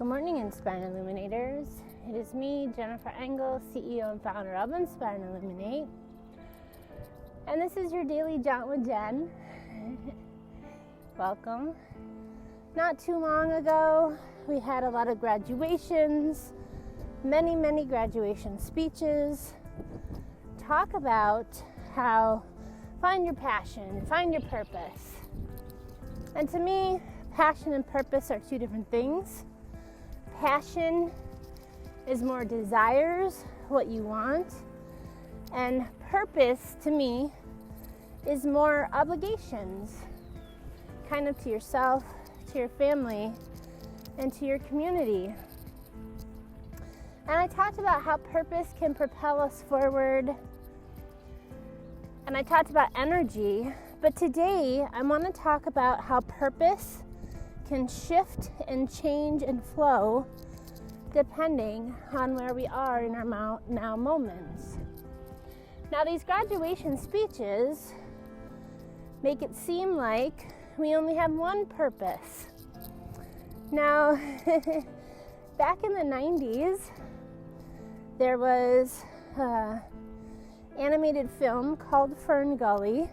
Good morning, Inspire and Illuminators. It is me, Jennifer Engel, CEO and founder of Inspire and Illuminate. And this is your daily Jaunt with Jen. Welcome. Not too long ago, we had a lot of graduations, many graduation speeches. Talk about how find your passion, find your purpose. And to me, passion and purpose are two different things. Passion is more desires, what you want, and purpose to me is more obligations, kind of to yourself, to your family, and to your community. And I talked about how purpose can propel us forward, and I talked about energy, but today I want to talk about how purpose can shift and change and flow depending on where we are in our now moments. Now, these graduation speeches make it seem like we only have one purpose. Now, back in the 90s, there was an animated film called Fern Gully,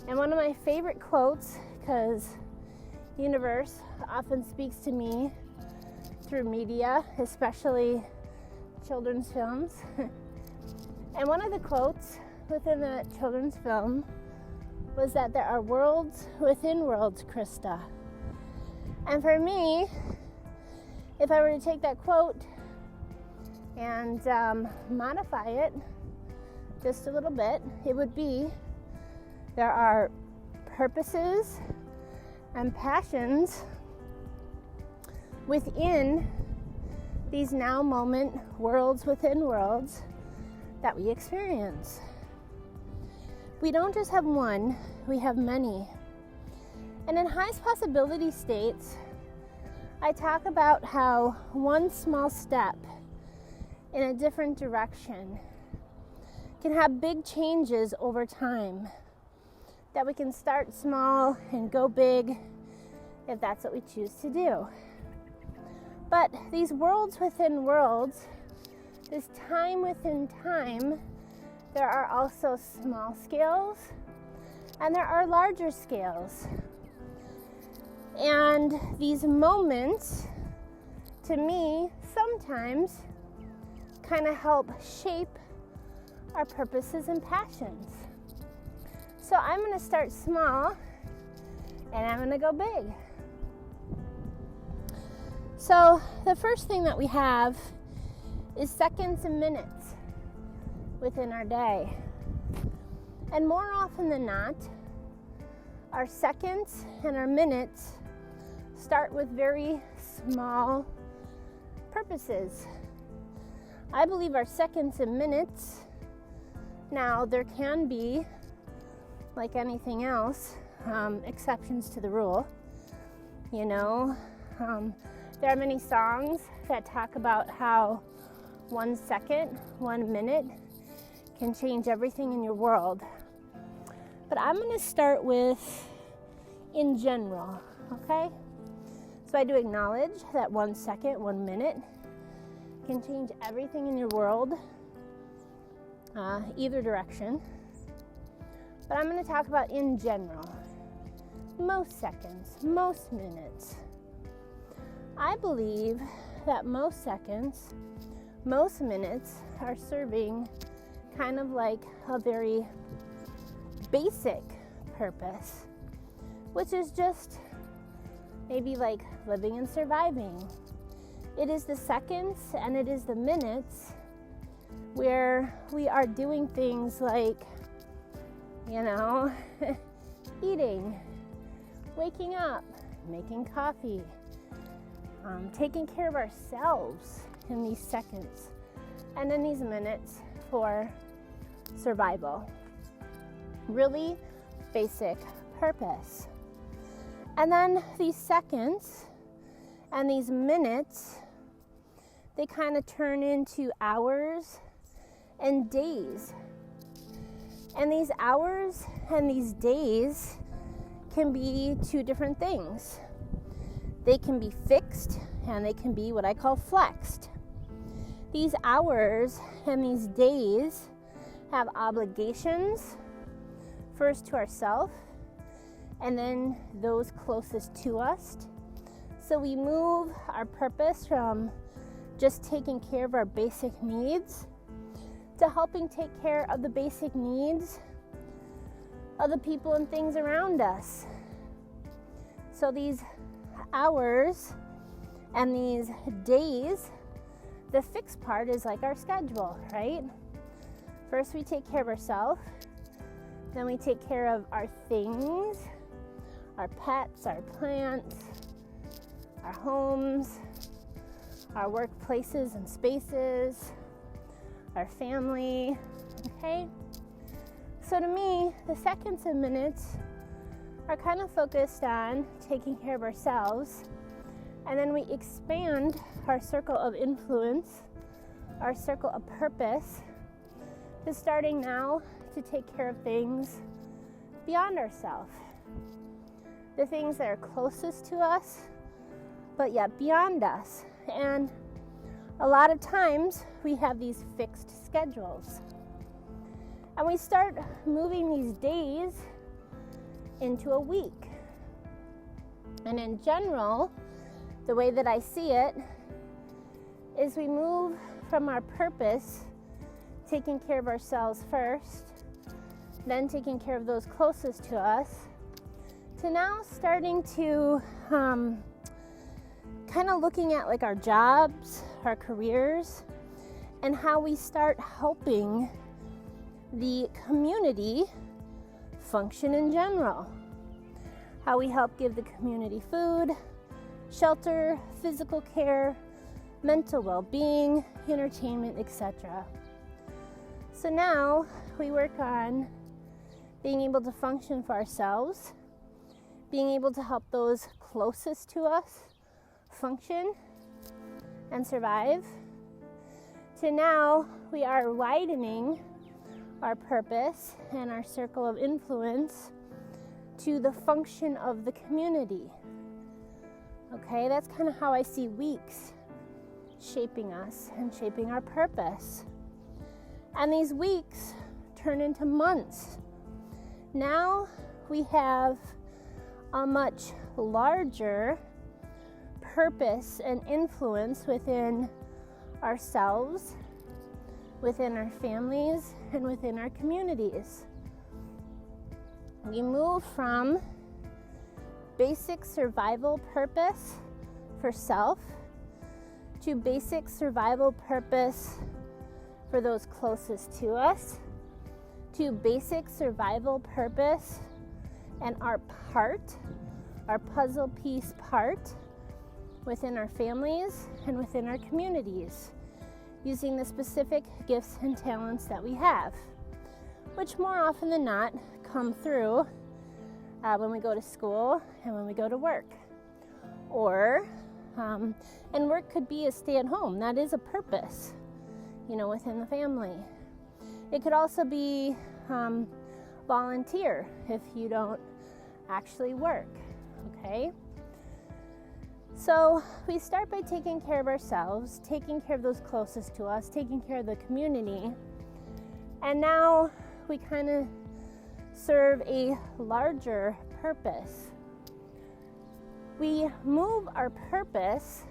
and one of my favorite quotes, because universe often speaks to me through media, especially children's films. And one of the quotes within the children's film was that there are worlds within worlds, Krista. And for me, if I were to take that quote and modify it just a little bit, it would be there are purposes and passions within these now moment worlds within worlds that we experience. We don't just have one, we have many. And in highest possibility states, I talk about how one small step in a different direction can have big changes over time. That we can start small and go big if that's what we choose to do. But these worlds within worlds, this time within time, there are also small scales and there are larger scales. And these moments, to me, sometimes kind of help shape our purposes and passions. So I'm going to start small and I'm going to go big. So the first thing that we have is seconds and minutes within our day. And more often than not, our seconds and our minutes start with very small purposes. I believe our seconds and minutes, now there can be, like anything else, exceptions to the rule. There are many songs that talk about how 1 second, 1 minute can change everything in your world. But I'm going to start with in general, okay? So I do acknowledge that 1 second, 1 minute can change everything in your world, either direction. But I'm going to talk about in general, most seconds, most minutes. I believe that most seconds, most minutes are serving kind of like a very basic purpose, which is just maybe like living and surviving. It is the seconds and it is the minutes where we are doing things like eating, waking up, making coffee, taking care of ourselves in these seconds, and in these minutes for survival. Really basic purpose. And then these seconds and these minutes, they kind of turn into hours and days. And these hours and these days can be two different things. They can be fixed and they can be what I call flexed. These hours and these days have obligations, first to ourselves, and then those closest to us. So we move our purpose from just taking care of our basic needs to helping take care of the basic needs of the people and things around us. So these hours and these days, the fixed part is like our schedule, right? First we take care of ourselves, then we take care of our things, our pets, our plants, our homes, our workplaces and spaces, our family, okay? So to me, the seconds and minutes are kind of focused on taking care of ourselves, and then we expand our circle of influence, our circle of purpose, to starting now to take care of things beyond ourselves. The things that are closest to us, but yet beyond us. And a lot of times we have these fixed schedules. And we start moving these days into a week. And in general, the way that I see it is we move from our purpose, taking care of ourselves first, then taking care of those closest to us, to now starting to kind of looking at like our jobs, our careers, and how we start helping the community function in general. How we help give the community food, shelter, physical care, mental well-being, entertainment, etc. So now we work on being able to function for ourselves, being able to help those closest to us function and survive, to now we are widening our purpose and our circle of influence to the function of the community. Okay, that's kind of how I see weeks shaping us and shaping our purpose. And these weeks turn into months. Now we have a much larger purpose and influence within ourselves, within our families, and within our communities. We move from basic survival purpose for self to basic survival purpose for those closest to us, to basic survival purpose and our part, our puzzle piece part within our families and within our communities, using the specific gifts and talents that we have, which more often than not come through when we go to school and when we go to work. Or, and work could be a stay at home. That is a purpose, within the family. It could also be volunteer if you don't actually work, okay? So we start by taking care of ourselves, taking care of those closest to us, taking care of the community, and now we kind of serve a larger purpose. We move our purpose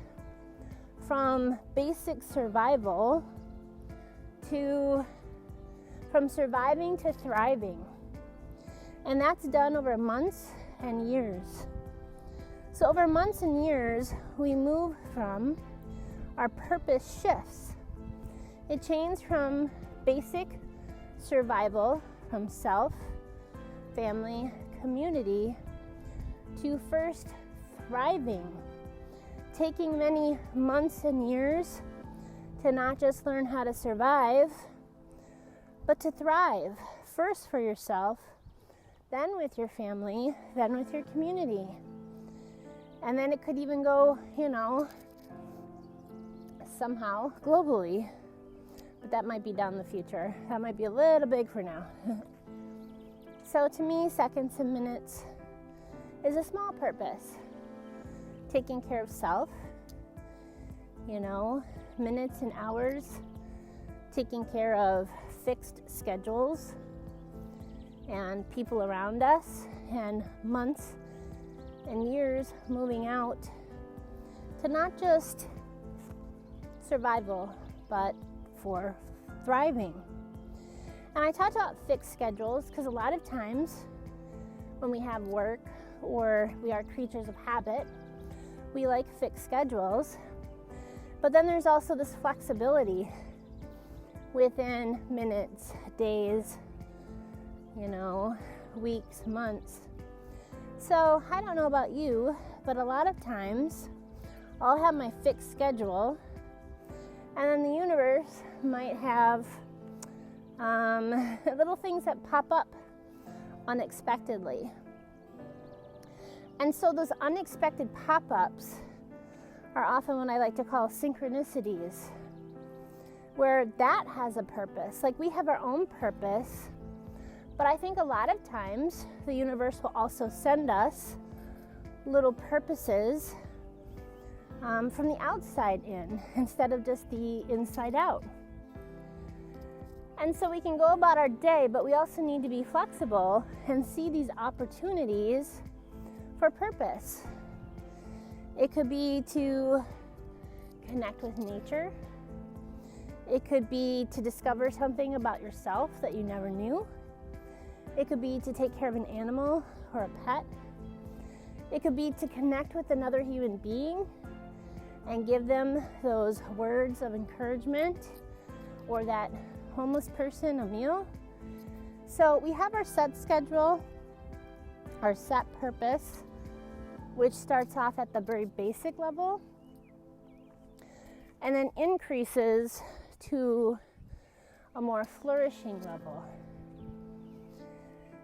from basic survival from surviving to thriving. And that's done over months and years. So over months and years, we move from our purpose shifts. It changes from basic survival, from self, family, community, to first thriving, taking many months and years to not just learn how to survive, but to thrive, first for yourself, then with your family, then with your community. And then it could even go, somehow globally, but that might be down the future. That might be a little big for now. So to me, seconds and minutes is a small purpose. Taking care of self, minutes and hours, taking care of fixed schedules and people around us, and months and years moving out to not just survival, but for thriving. And I talked about fixed schedules because a lot of times when we have work or we are creatures of habit, we like fixed schedules. But then there's also this flexibility within minutes, days, weeks, months. So I don't know about you, but a lot of times I'll have my fixed schedule, and then the universe might have little things that pop up unexpectedly. And so those unexpected pop-ups are often what I like to call synchronicities, where that has a purpose. Like, we have our own purpose, but I think a lot of times the universe will also send us little purposes from the outside in instead of just the inside out. And so we can go about our day, but we also need to be flexible and see these opportunities for purpose. It could be to connect with nature. It could be to discover something about yourself that you never knew. It could be to take care of an animal or a pet. It could be to connect with another human being and give them those words of encouragement, or that homeless person a meal. So we have our set schedule, our set purpose, which starts off at the very basic level and then increases to a more flourishing level.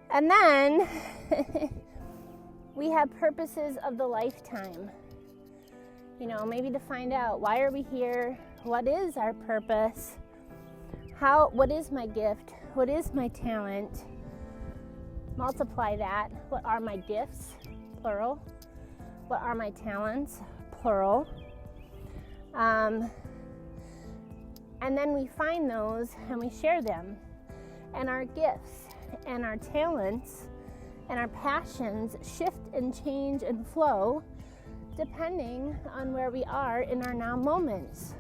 And then we have purposes of the lifetime. Maybe to find out, why are we here? What is our purpose? What is my gift? What is my talent? Multiply that. What are my gifts? Plural. What are my talents? Plural. And then we find those and we share them. And our gifts and our talents and our passions shift and change and flow depending on where we are in our now moments.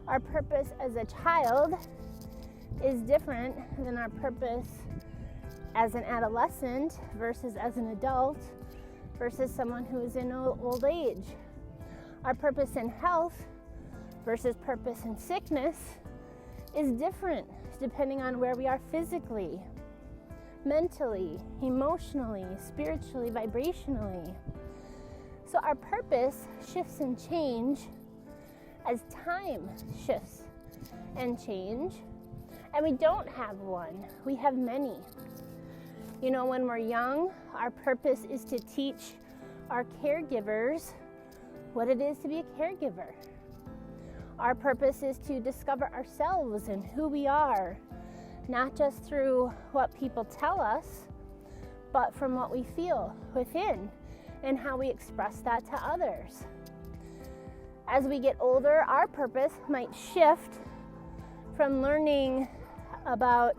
Our purpose as a child is different than our purpose as an adolescent versus as an adult versus someone who is in old age. Our purpose in health versus purpose in sickness is different depending on where we are physically, mentally, emotionally, spiritually, vibrationally. So our purpose shifts and change as time shifts and change. And we don't have one, we have many. When we're young, our purpose is to teach our caregivers what it is to be a caregiver. Our purpose is to discover ourselves and who we are, not just through what people tell us, but from what we feel within and how we express that to others. As we get older, our purpose might shift from learning about,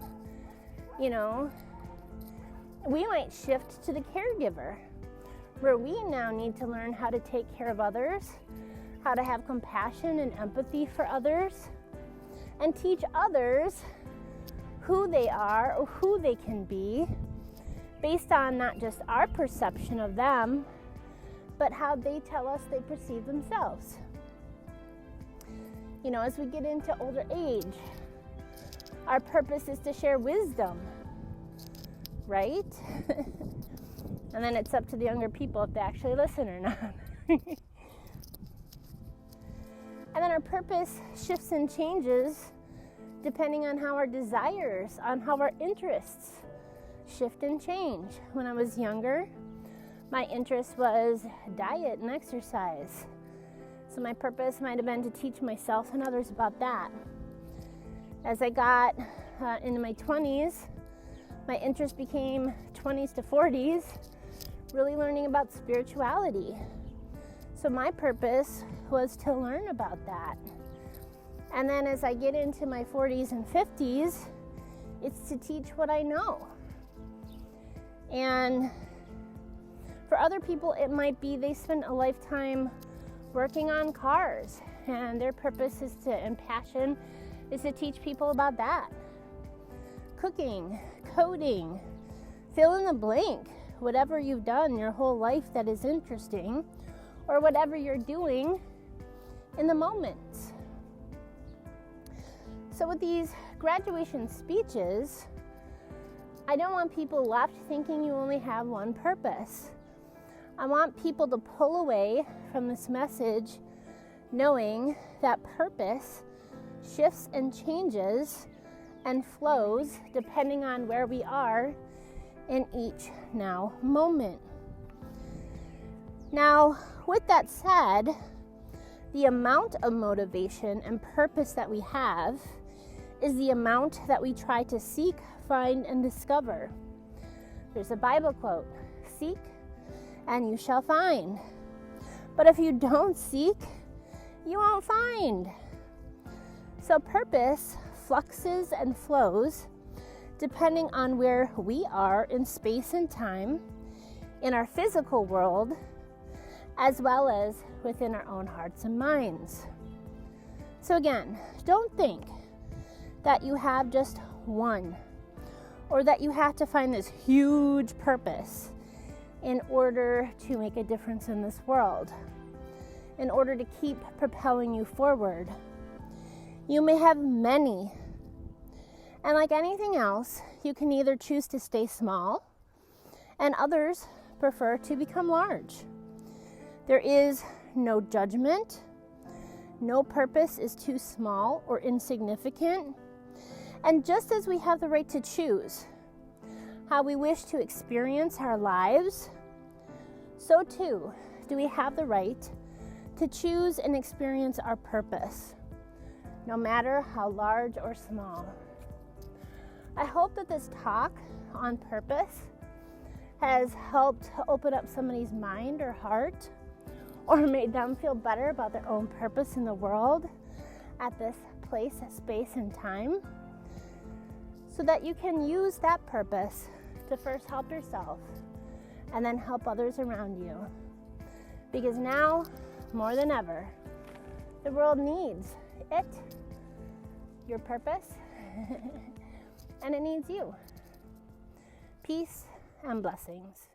we might shift to the caregiver, where we now need to learn how to take care of others, how to have compassion and empathy for others, and teach others who they are or who they can be based on not just our perception of them, but how they tell us they perceive themselves. As we get into older age, our purpose is to share wisdom, right? And then it's up to the younger people if they actually listen or not. And then our purpose shifts and changes depending on how our desires, on how our interests shift and change. When I was younger, my interest was diet and exercise. So my purpose might have been to teach myself and others about that. As I got into my 20s, my interest became 20s to 40s, really learning about spirituality. So my purpose was to learn about that. And then as I get into my 40s and 50s, it's to teach what I know. And for other people, it might be they spend a lifetime working on cars, and their purpose is to, and passion is to teach people about that. Cooking, coding, fill in the blank, whatever you've done your whole life that is interesting, or whatever you're doing in the moment. So with these graduation speeches, I don't want people left thinking you only have one purpose. I want people to pull away from this message knowing that purpose shifts and changes and flows depending on where we are in each now moment. Now, with that said, the amount of motivation and purpose that we have is the amount that we try to seek, find, and discover. There's a Bible quote, "Seek and you shall find." But if you don't seek, you won't find. So purpose fluxes and flows depending on where we are in space and time, in our physical world, as well as within our own hearts and minds. So again, don't think that you have just one, or that you have to find this huge purpose in order to make a difference in this world, in order to keep propelling you forward. You may have many, and like anything else, you can either choose to stay small, and others prefer to become large. There is no judgment. No purpose is too small or insignificant. And just as we have the right to choose how we wish to experience our lives, so too do we have the right to choose and experience our purpose, no matter how large or small. I hope that this talk on purpose has helped open up somebody's mind or heart, or made them feel better about their own purpose in the world at this place, space, and time, so that you can use that purpose to first help yourself and then help others around you. Because now, more than ever, the world needs it, your purpose, and it needs you. Peace and blessings.